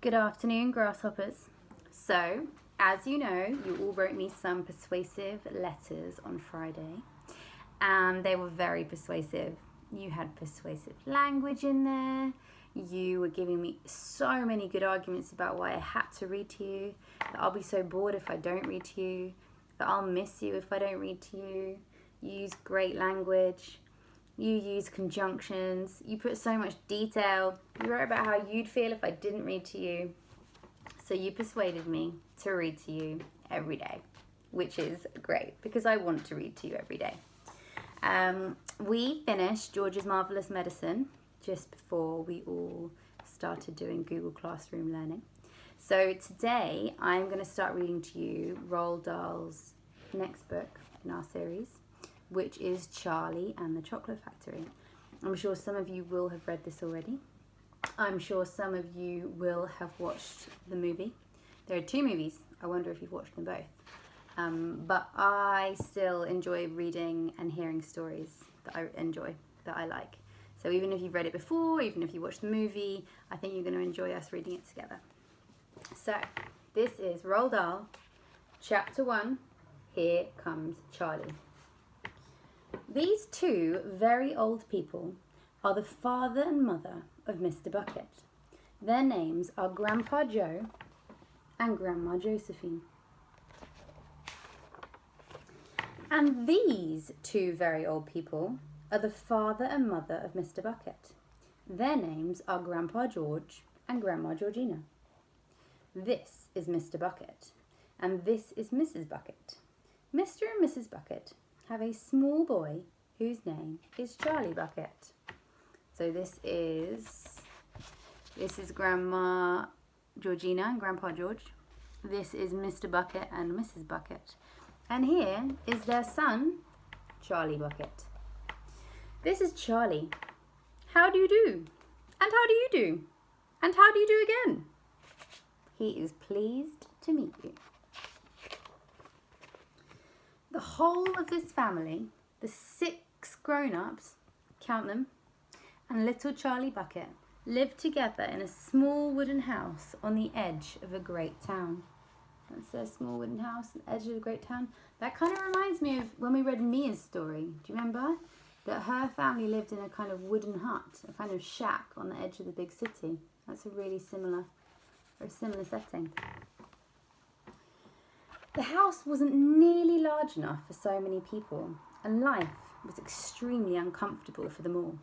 Good afternoon, grasshoppers. So, as you know, you all wrote me some persuasive letters on Friday, and they were very persuasive. You had persuasive language in there. You were giving me so many good arguments about why I had to read to you, that I'll be so bored if I don't read to you, that I'll miss you if I don't read to you. You use great language. You use conjunctions. You put so much detail. You wrote about how you'd feel if I didn't read to you. So you persuaded me to read to you every day, which is great because I want to read to you every day. We finished George's Marvelous Medicine just before we all started doing Google Classroom learning. So today I'm going to start reading to you Roald Dahl's next book in our series, which is Charlie and the Chocolate Factory. I'm sure some of you will have read this already. I'm sure some of you will have watched the movie. There are 2 movies. I wonder if you've watched them both. But I still enjoy reading and hearing stories that I enjoy, that I like. So even if you've read it before, even if you watched the movie, I think you're going to enjoy us reading it together. So this is Roald Dahl, Chapter 1, Here Comes Charlie. These 2 very old people are the father and mother of Mr. Bucket. Their names are Grandpa Joe and Grandma Josephine. And these 2 very old people are the father and mother of Mr. Bucket. Their names are Grandpa George and Grandma Georgina. This is Mr. Bucket, and this is Mrs. Bucket. Mr. and Mrs. Bucket have a small boy whose name is Charlie Bucket. So this is Grandma Georgina and Grandpa George. This is Mr. Bucket and Mrs. Bucket. And here is their son, Charlie Bucket. This is Charlie. How do you do? And how do you do? And how do you do again? He is pleased to meet you. The whole of this family, the 6 grown-ups, count them, and little Charlie Bucket, live together in a small wooden house on the edge of a great town. That's their small wooden house on the edge of a great town. That kind of reminds me of when we read Mia's story. Do you remember? That her family lived in a kind of wooden hut, a kind of shack on the edge of the big city. That's a really similar setting. The house wasn't nearly large enough for so many people, and life was extremely uncomfortable for them all.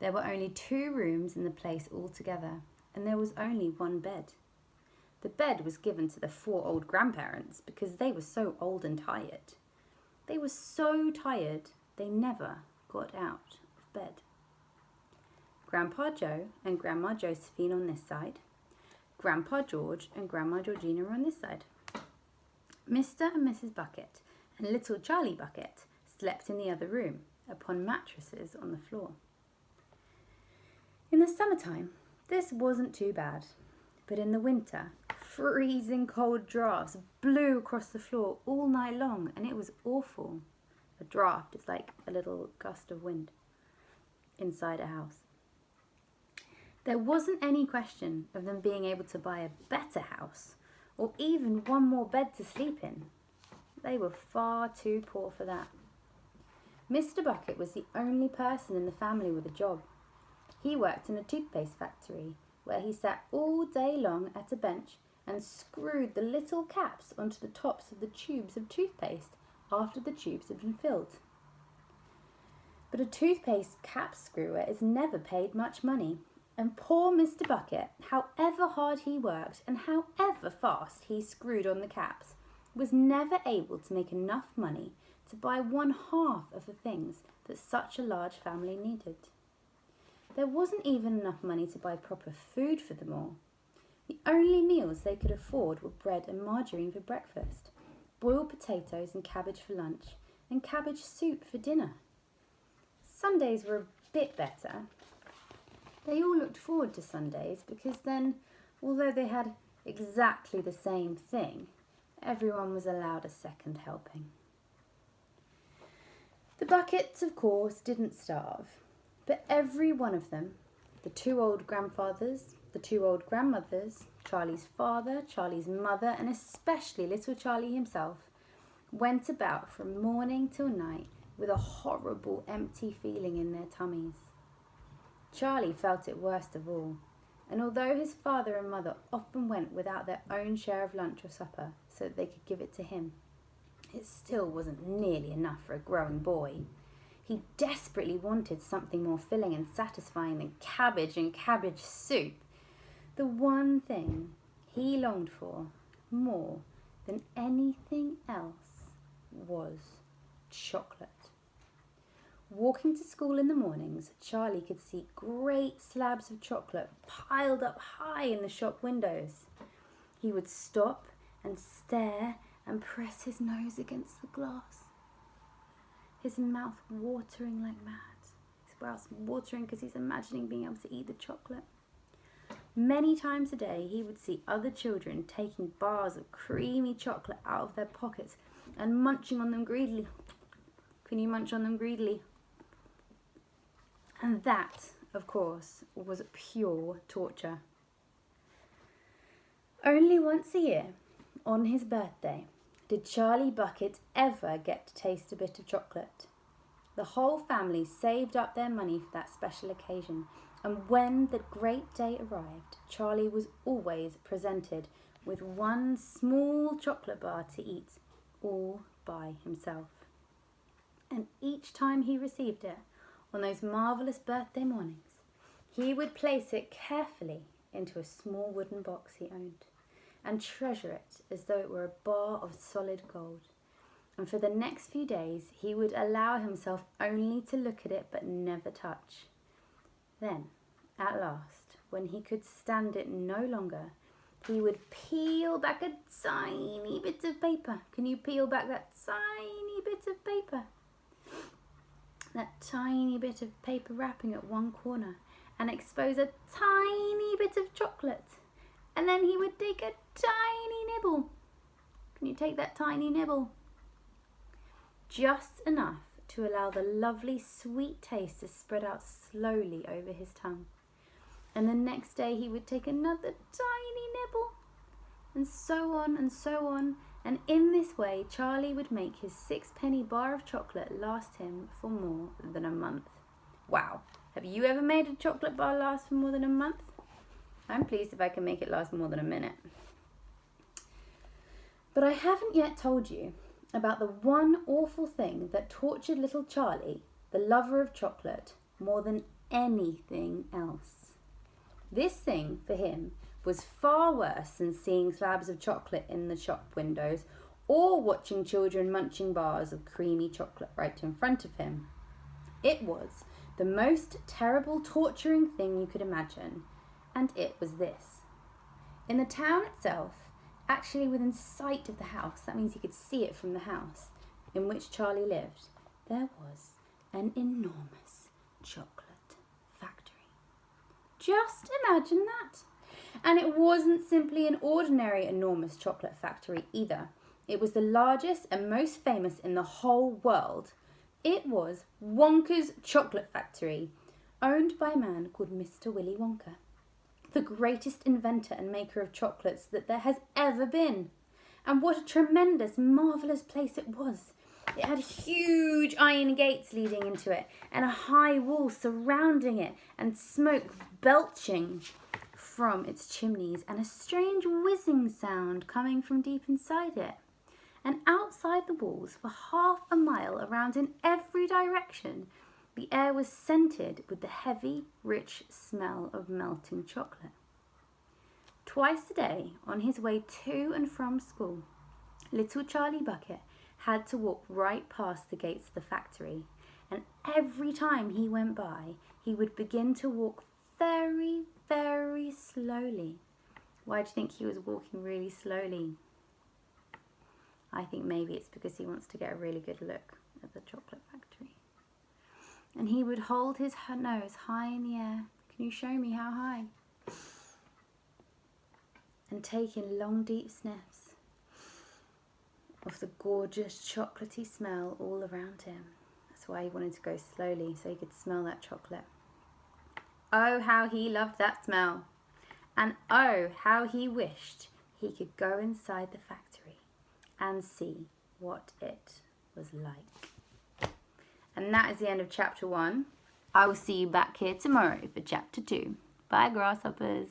There were only 2 rooms in the place altogether, and there was only 1 bed. The bed was given to the 4 old grandparents because they were so old and tired. They were so tired they never got out of bed. Grandpa Joe and Grandma Josephine on this side, Grandpa George and Grandma Georgina on this side. Mr. and Mrs. Bucket and little Charlie Bucket slept in the other room upon mattresses on the floor. In the summertime, this wasn't too bad, but in the winter, freezing cold drafts blew across the floor all night long, and it was awful. A draft is like a little gust of wind inside a house. There wasn't any question of them being able to buy a better house or even 1 more bed to sleep in. They were far too poor for that. Mr. Bucket was the only person in the family with a job. He worked in a toothpaste factory where he sat all day long at a bench and screwed the little caps onto the tops of the tubes of toothpaste after the tubes had been filled. But a toothpaste cap screwer is never paid much money, and poor Mr. Bucket, however hard he worked and however fast he screwed on the caps, was never able to make enough money to buy 1/2 of the things that such a large family needed. There wasn't even enough money to buy proper food for them all. The only meals they could afford were bread and margarine for breakfast, boiled potatoes and cabbage for lunch, and cabbage soup for dinner. Sundays were a bit better. They all looked forward to Sundays because then, although they had exactly the same thing, everyone was allowed a second helping. The Buckets, of course, didn't starve, but every one of them, The 2 old grandfathers, the 2 old grandmothers, Charlie's father, Charlie's mother, and especially little Charlie himself, went about from morning till night with a horrible empty feeling in their tummies. Charlie felt it worst of all, and although his father and mother often went without their own share of lunch or supper so that they could give it to him, it still wasn't nearly enough for a growing boy. He desperately wanted something more filling and satisfying than cabbage and cabbage soup. The one thing he longed for more than anything else was chocolate. Walking to school in the mornings, Charlie could see great slabs of chocolate piled up high in the shop windows. He would stop and stare and press his nose against the glass, his mouth watering like mad. His mouth watering because he's imagining being able to eat the chocolate. Many times a day, he would see other children taking bars of creamy chocolate out of their pockets and munching on them greedily. Can you munch on them greedily? And that, of course, was pure torture. Only once a year, on his birthday, did Charlie Bucket ever get to taste a bit of chocolate. The whole family saved up their money for that special occasion, and when the great day arrived, Charlie was always presented with one small chocolate bar to eat, all by himself. And each time he received it, on those marvellous birthday mornings, he would place it carefully into a small wooden box he owned and treasure it as though it were a bar of solid gold. And for the next few days, he would allow himself only to look at it but never touch. Then, at last, when he could stand it no longer, he would peel back a tiny bit of paper. Can you peel back that tiny bit of paper? That tiny bit of paper wrapping at one corner and expose a tiny bit of chocolate. And then he would take a tiny nibble. Can you take that tiny nibble? Just enough to allow the lovely sweet taste to spread out slowly over his tongue. And the next day he would take another tiny nibble. And so on and so on. And in this way, Charlie would make his 6-penny bar of chocolate last him for more than a month. Wow. Have you ever made a chocolate bar last for more than a month? I'm pleased if I can make it last more than a minute. But I haven't yet told you about the one awful thing that tortured little Charlie, the lover of chocolate, more than anything else. This thing, for him, was far worse than seeing slabs of chocolate in the shop windows or watching children munching bars of creamy chocolate right in front of him. It was the most terrible, torturing thing you could imagine, and it was this. In the town itself, actually within sight of the house, that means he could see it from the house in which Charlie lived, there was an enormous chocolate factory. Just imagine that. And it wasn't simply an ordinary enormous chocolate factory either. It was the largest and most famous in the whole world. It was Wonka's Chocolate Factory, owned by a man called Mr. Willy Wonka, the greatest inventor and maker of chocolates that there has ever been. And what a tremendous, marvellous place it was. It had huge iron gates leading into it, and a high wall surrounding it, and smoke belching from its chimneys, and a strange whizzing sound coming from deep inside it. And outside the walls, for half a mile around in every direction, the air was scented with the heavy, rich smell of melting chocolate. Twice a day, on his way to and from school, little Charlie Bucket had to walk right past the gates of the factory, and every time he went by, he would begin to walk very, very slowly. Why do you think he was walking really slowly? I think maybe it's because he wants to get a really good look at the chocolate factory. And he would hold his nose high in the air. Can you show me how high? And take in long, deep sniffs of the gorgeous chocolatey smell all around him. That's why he wanted to go slowly, so he could smell that chocolate. Oh, how he loved that smell. And oh, how he wished he could go inside the factory and see what it was like. And that is the end of chapter 1. I will see you back here tomorrow for chapter 2. Bye, grasshoppers.